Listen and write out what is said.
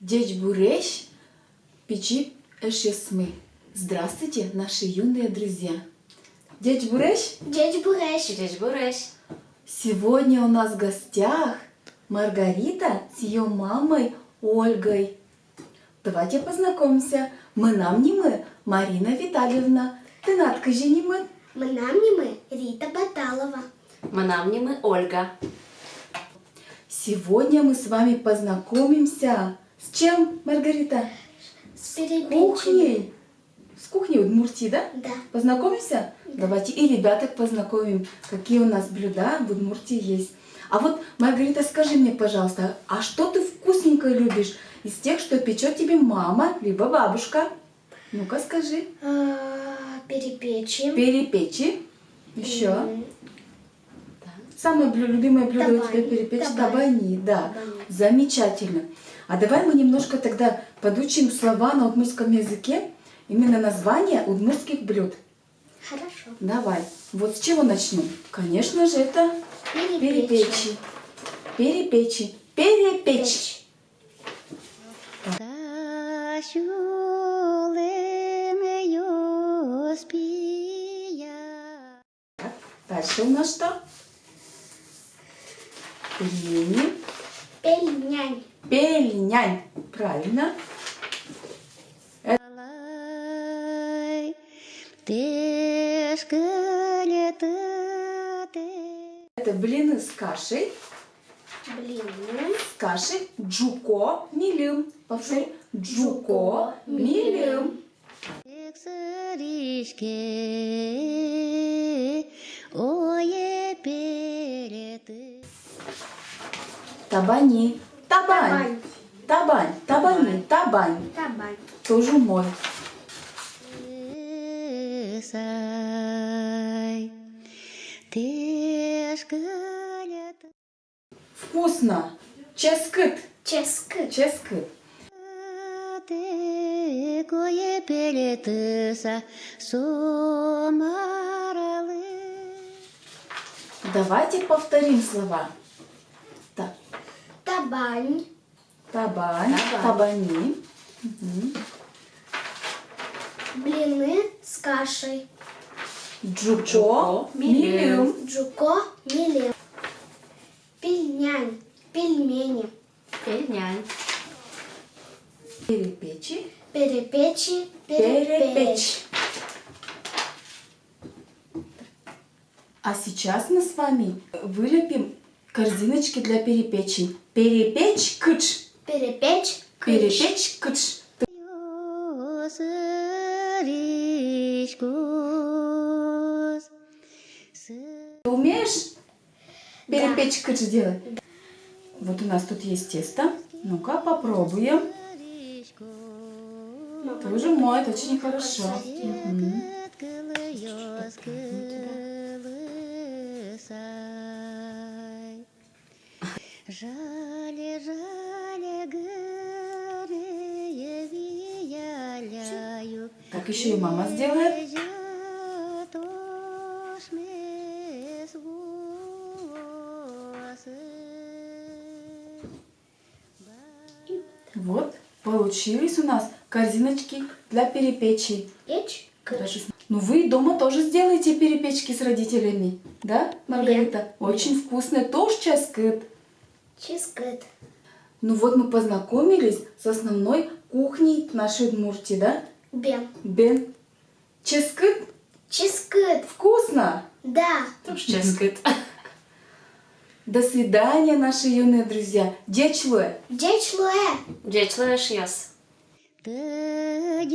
Дядь Бурещ печи эшесмы. Здравствуйте, наши юные друзья. Дядь Бурещ? Дядь Бурещ. Дядь Бурещ. Сегодня у нас в гостях Маргарита с ее мамой Ольгой. Давайте познакомимся. Мы нам не мы, Марина Витальевна. Ты Надка Женимы. Мы нам не мы, Рита Баталова. Мы нам не мы, Ольга. Сегодня мы с вами познакомимся. С чем, Маргарита? С перепечью. Кухней. С кухней Удмуртии, да? Да. Познакомимся? Давайте и ребяток познакомим, какие у нас блюда в Удмуртии есть. А вот, Маргарита, скажи мне, пожалуйста, а что ты вкусненько любишь из тех, что печет тебе мама, либо бабушка? Ну-ка, скажи. Перепечи. Перепечи. Еще. Самое любимое блюдо у тебя перепечь? Табани. Да. Табани. Замечательно. А давай мы немножко тогда подучим слова на удмуртском языке, именно названия удмуртских блюд. Хорошо. Давай. Вот с чего начнем? Конечно же, это перепечи. Перепечи. Перепечь. Так, дальше у нас что? Пельмени. Пельнянь. Пельнянь. Правильно. Это блины с кашей. Блины. С кашей джуко милим. Повторяю. Джуко милим. Табани. Табань. Табань. Табани. Табань. Табань. Тоже мой. Вкусно. Ческыт. Ческы. Ческыт. Давайте повторим слова. Так. Табань. Табань. Табани. Угу. Блины с кашей. Джуко милим. Джуко милим. Пельнянь. Пельмени. Пельнянь. Перепечи. Перепечи. Перепечь. А сейчас мы с вами вылепим корзиночки для перепечи. Перепечь кыч. Перепечь. Перепечь кыч. Ты умеешь перепечь кыч делать? Вот у нас тут есть тесто. Ну-ка, попробуем. Тоже моет очень хорошо. Мгм. Так, еще и мама сделает. Вот, получились у нас корзиночки для перепечи. Печь. Даже ну вы дома тоже сделаете перепечки с родителями, да, Маргарита? Очень вкусные, тоже ческыт. Ческет. Ну вот мы познакомились с основной кухней нашей Удмуртии, да? Бен. Бен. Ческыт? Ческет. Вкусно! Да. Тоже ческает. До свидания, наши юные друзья. Дечлуэ. Дечлуэ. Дядь Лэш яс. Ты